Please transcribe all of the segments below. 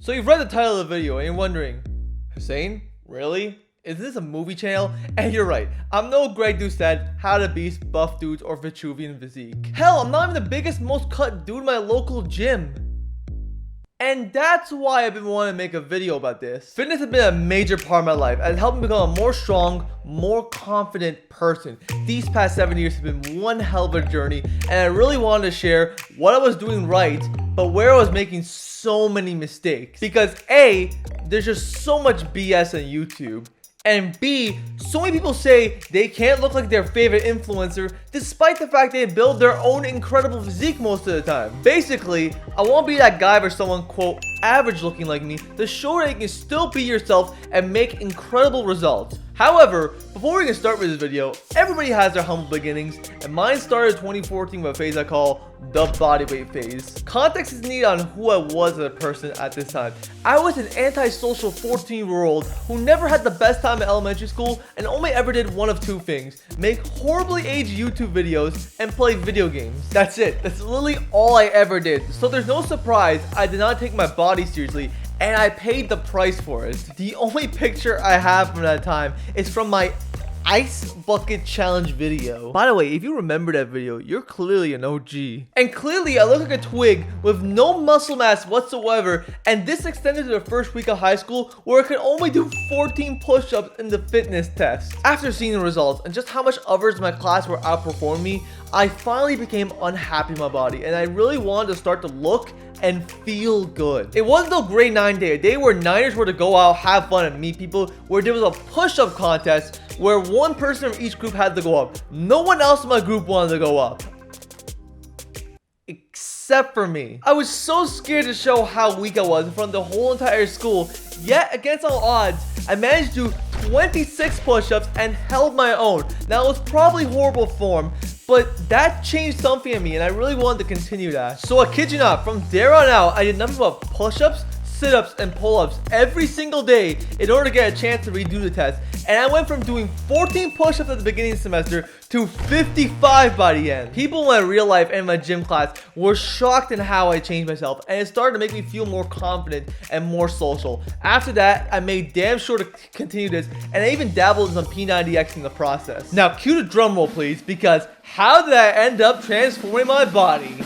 So you've read the title of the video and you're wondering, Hussein, really? Is this a movie channel? And you're right, I'm no Greg Doucette, How to Beast, Buff Dudes, or Vitruvian Physique. Hell, I'm not even the biggest, most cut dude in my local gym. And that's why I've been wanting to make a video about this. Fitness has been a major part of my life and it's helped me become a more strong, more confident person. These past 7 years have been one hell of a journey, and I really wanted to share what I was doing right, but where I was making so many mistakes. Because A, there's just so much BS on YouTube. And B, so many people say they can't look like their favorite influencer despite the fact they build their own incredible physique most of the time. Basically, I won't be that guy for someone, quote, average looking like me to show that you can still be yourself and make incredible results. However, before we can start with this video, everybody has their humble beginnings, and mine started in 2014 with a phase I call the bodyweight phase. Context is needed on who I was as a person at this time. I was an antisocial 14-year-old who never had the best time in elementary school and only ever did one of two things: make horribly aged YouTube videos and play video games. That's it. That's literally all I ever did. So there's no surprise I did not take my body seriously, and I paid the price for it. The only picture I have from that time is from my ice bucket challenge video. By the way, if you remember that video, you're clearly an OG. And clearly I look like a twig with no muscle mass whatsoever, and this extended to the first week of high school where I could only do 14 push-ups in the fitness test. After seeing the results and just how much others in my class were outperforming me, I finally became unhappy with my body, and I really wanted to start to look and feel good. It wasn't until grade 9 day, a day where Niners were to go out, have fun, and meet people, where there was a push-up contest where one person from each group had to go up. No one else in my group wanted to go up, except for me. I was so scared to show how weak I was in front of the whole entire school, yet against all odds, I managed to do 26 push-ups and held my own. Now, it was probably horrible form, but that changed something in me, and I really wanted to continue that. So I kid you not, from there on out, I did nothing but push-ups, sit-ups, and pull-ups every single day in order to get a chance to redo the test. And I went from doing 14 push-ups at the beginning of the semester to 55 by the end. People in my real life and my gym class were shocked in how I changed myself, and it started to make me feel more confident and more social. After that, I made damn sure to continue this, and I even dabbled in some P90X in the process. Now cue the drum roll please, because how did I end up transforming my body?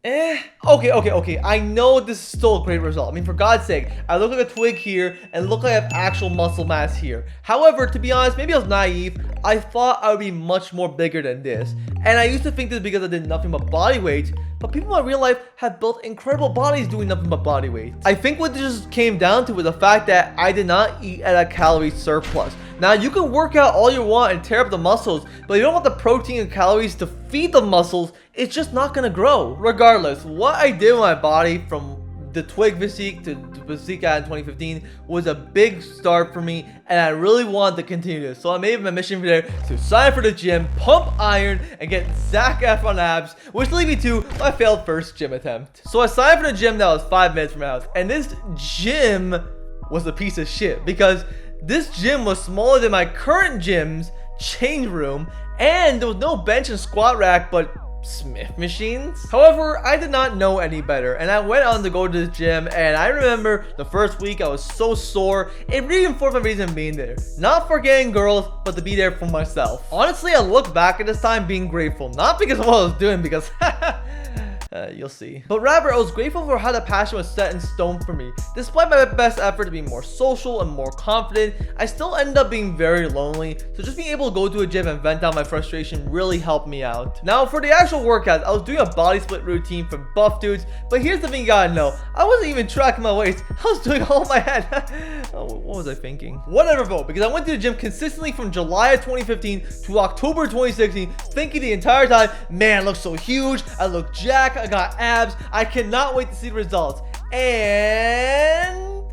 Okay. I know this is still a great result. I mean, for God's sake, I look like a twig here and look like I have actual muscle mass here. However, to be honest, maybe I was naive. I thought I would be much more bigger than this. And I used to think this because I did nothing but body weight, but people in real life have built incredible bodies doing nothing but body weight. I think what this just came down to was the fact that I did not eat at a calorie surplus. Now, you can work out all you want and tear up the muscles, but you don't want the protein and calories to feed the muscles. It's just not gonna grow. Regardless, what I did with my body from the twig physique to the physique I had in 2015 was a big start for me, and I really wanted to continue this. So I made my mission for there to sign up for the gym, pump iron, and get Zac Efron abs, which lead me to my failed first gym attempt. So I signed up for the gym that was 5 minutes from my house, and this gym was a piece of shit because this gym was smaller than my current gym's change room, and there was no bench and squat rack, but Smith machines. However, I did not know any better, and I went on to go to the gym, and I remember the first week I was so sore. It reinforced my reason being there. Not for getting girls, but to be there for myself. Honestly, I look back at this time being grateful, not because of what I was doing, because you'll see. But rather, I was grateful for how the passion was set in stone for me. Despite my best effort to be more social and more confident, I still ended up being very lonely, so just being able to go to a gym and vent out my frustration really helped me out. Now, for the actual workouts, I was doing a body split routine from Buff Dudes, but here's the thing you gotta know. I wasn't even tracking my weights. I was doing all in my head. Oh, what was I thinking? Whatever, vote, because I went to the gym consistently from July of 2015 to October 2016, thinking the entire time, man, I look so huge, I look jacked, I got abs, I cannot wait to see the results. And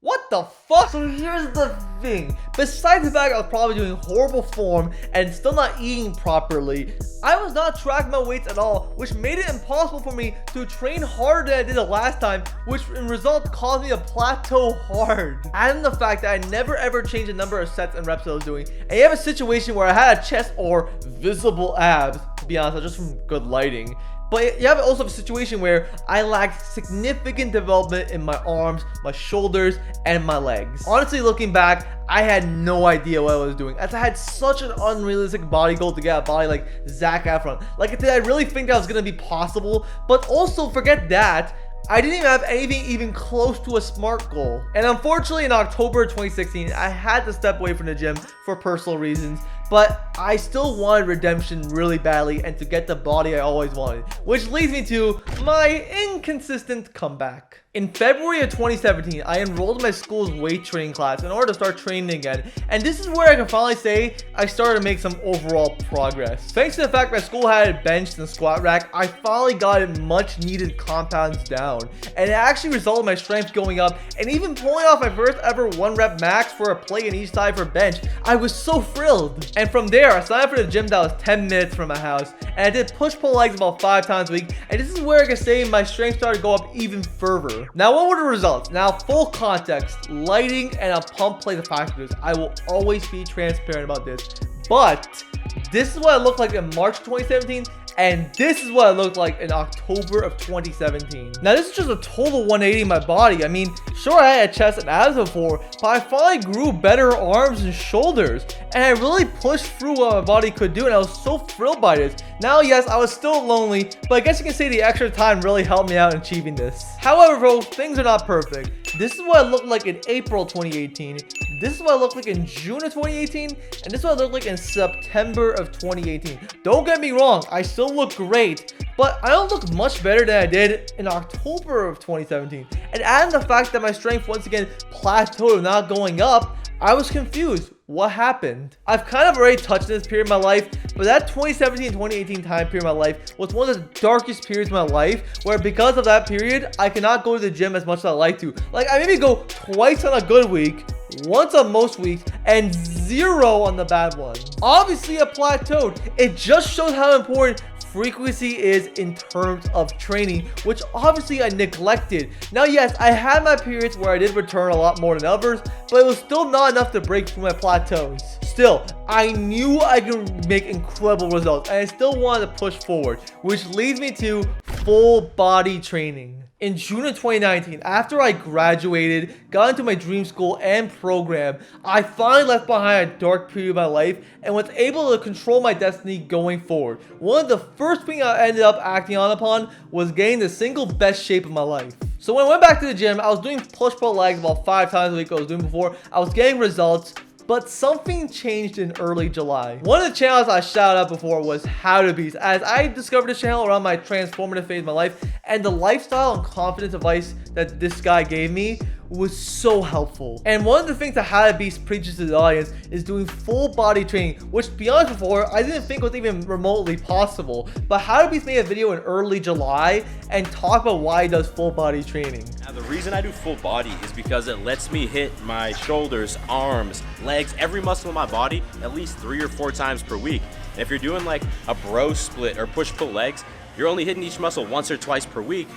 what the fuck? So here's the thing. Besides the fact I was probably doing horrible form and still not eating properly, I was not tracking my weights at all, which made it impossible for me to train harder than I did the last time, which in result caused me to plateau hard. And the fact that I never ever changed the number of sets and reps I was doing, and you have a situation where I had a chest or visible abs, to be honest, just from good lighting. But you have also a situation where I lacked significant development in my arms, my shoulders, and my legs. Honestly, looking back, I had no idea what I was doing, as I had such an unrealistic body goal to get a body like Zac Efron. Like, did I really think that was going to be possible? But also, forget that, I didn't even have anything even close to a SMART goal. And unfortunately, in October 2016, I had to step away from the gym for personal reasons, but I still wanted redemption really badly and to get the body I always wanted, which leads me to my inconsistent comeback. In February of 2017, I enrolled in my school's weight training class in order to start training again, and this is where I can finally say I started to make some overall progress. Thanks to the fact my school had a bench and squat rack, I finally got much needed compounds down, and it actually resulted in my strength going up and even pulling off my first ever 1-rep max for a plate on each side for bench. I was so thrilled. And from there, I signed up for the gym that was 10 minutes from my house, and I did push-pull legs about 5 times a week, and this is where I can say my strength started to go up even further. Now, what were the results? Now, full context, lighting and a pump play the factors. I will always be transparent about this, but this is what I looked like in March 2017, and this is what I looked like in October of 2017. Now, this is just a total 180 in my body. I mean, sure, I had a chest and abs before, but I finally grew better arms and shoulders, and I really pushed through what my body could do, and I was so thrilled by this. Now, yes, I was still lonely, but I guess you can say the extra time really helped me out in achieving this. However, bro, things are not perfect. This is what I looked like in April 2018. This is what I looked like in June of 2018, and this is what I looked like in September of 2018. Don't get me wrong, I still look great, but I don't look much better than I did in October of 2017. And adding the fact that my strength once again plateaued, not going up, I was confused. What happened? I've kind of already touched this period of my life, but that 2017-2018 time period of my life was one of the darkest periods of my life, where because of that period, I cannot go to the gym as much as I like to. Like, I maybe go twice on a good week, once on most weeks, and 0 on the bad ones. Obviously, I plateaued. It just shows how important frequency is in terms of training, which obviously I neglected. Now, yes, I had my periods where I did return a lot more than others, but it was still not enough to break through my plateaus. Still, I knew I could make incredible results, and I still wanted to push forward, which leads me to full body training. In June of 2019, after I graduated, got into my dream school and program, I finally left behind a dark period of my life and was able to control my destiny going forward. One of the first things I ended up acting on upon was getting the single best shape of my life. So when I went back to the gym, I was doing push-pull legs about 5 times a week I was doing before. I was getting results, but something changed in early July. One of the channels I shouted out before was How to Beast, as I discovered this channel around my transformative phase of my life, and the lifestyle and confidence advice that this guy gave me was so helpful. And one of the things that How to Beast preaches to the audience is doing full body training, which, to be honest, before I didn't think was even remotely possible. But How to Beast made a video in early July and talked about why he does full body training. Now, the reason I do full body is because it lets me hit my shoulders, arms, legs, every muscle in my body at least 3 or 4 times per week. And if you're doing like a bro split or push-pull legs, you're only hitting each muscle once or twice per week.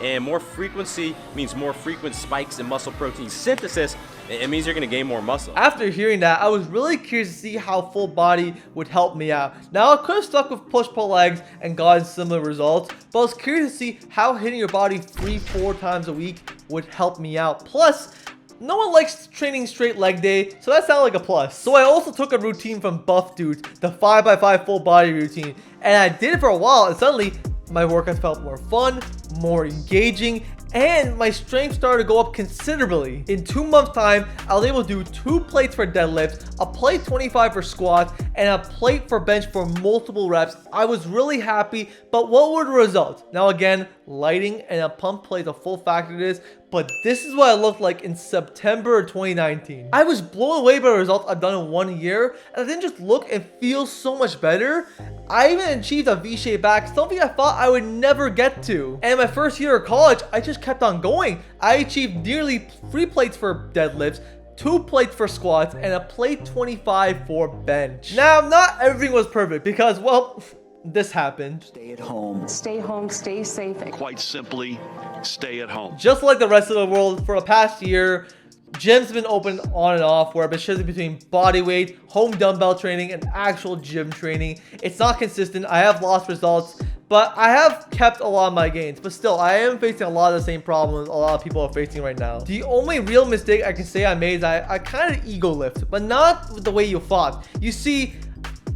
And more frequency means more frequent spikes in muscle protein synthesis. It means you're going to gain more muscle. After hearing that, I was really curious to see how full body would help me out. Now, I could have stuck with push-pull legs and gotten similar results, but I was curious to see how hitting your body 3-4 times a week would help me out. Plus, no one likes training straight leg day, so that sounded like a plus. So I also took a routine from Buff Dudes, the 5x5 full body routine, and I did it for a while, and suddenly my workouts felt more fun, more engaging, and my strength started to go up considerably. In 2 months time, I was able to do 2 plates for deadlifts, a plate 25 for squats, and a plate for bench for multiple reps. I was really happy, but what were the results? Now again, lighting and a pump plays a full factor to this, but this is what I looked like in September of 2019. I was blown away by the results I've done in 1 year, and I didn't just look and feel so much better. I even achieved a V-shaped back, something I thought I would never get to. And my first year of college, I just kept on going. I achieved nearly 3 plates for deadlifts, 2 plates for squats, and a plate 25 for bench. Now, not everything was perfect because, well, this happened. Stay at home. Stay home, stay safe. Quite simply, stay at home. Just like the rest of the world, for the past year, gyms have been open on and off, where I've been shifting between body weight, home dumbbell training, and actual gym training. It's not consistent. I have lost results, but I have kept a lot of my gains. But still, I am facing a lot of the same problems a lot of people are facing right now. The only real mistake I can say I made is I kind of ego lift, but not the way you thought. You see,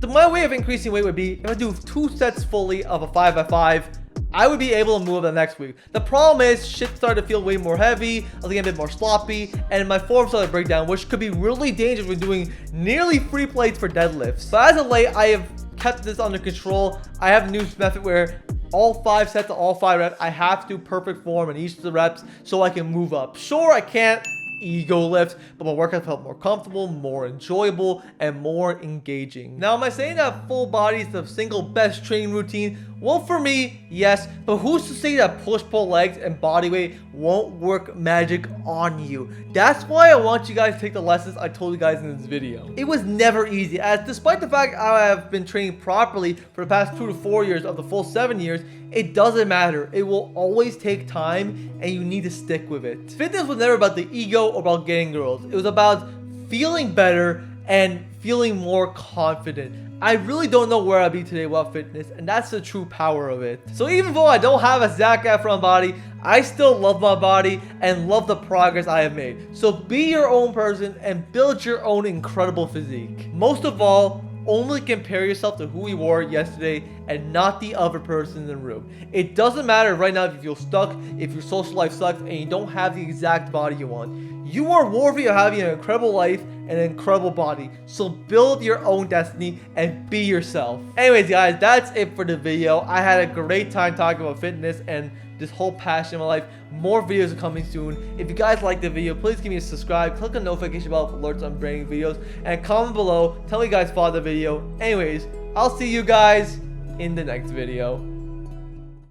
my way of increasing weight would be if I do 2 sets fully of a 5x5, I would be able to move the next week. The problem is shit started to feel way more heavy, I was getting a bit more sloppy, and my form started to break down, which could be really dangerous when doing nearly 3 plates for deadlifts. But as of late, I have kept this under control. I have a new method where all 5 sets of all 5 reps, I have to do perfect form in each of the reps so I can move up. Sure, I can't ego lift, but my workout felt more comfortable, more enjoyable, and more engaging. Now, am I saying that full body is the single best training routine? Well, for me, yes, but who's to say that push-pull legs and body weight won't work magic on you? That's why I want you guys to take the lessons I told you guys in this video. It was never easy, as despite the fact I have been training properly for the past 2 to 4 years of the full 7 years, it doesn't matter. It will always take time, and you need to stick with it. Fitness was never about the ego or about getting girls. It was about feeling better and feeling more confident. I really don't know where I'd be today without fitness, and that's the true power of it. So even though I don't have a Zac Efron body, I still love my body and love the progress I have made. So be your own person and build your own incredible physique. Most of all, only compare yourself to who you were yesterday and not the other person in the room. It doesn't matter right now if you feel stuck, if your social life sucks, and you don't have the exact body you want. You are worthy of having an incredible life and an incredible body. So build your own destiny and be yourself. Anyways, guys, that's it for the video. I had a great time talking about fitness and this whole passion in my life. More videos are coming soon. If you guys like the video, please give me a subscribe, click on the notification bell for alerts on brand new videos, and comment below, tell me you guys thought of the video. Anyways, I'll see you guys in the next video.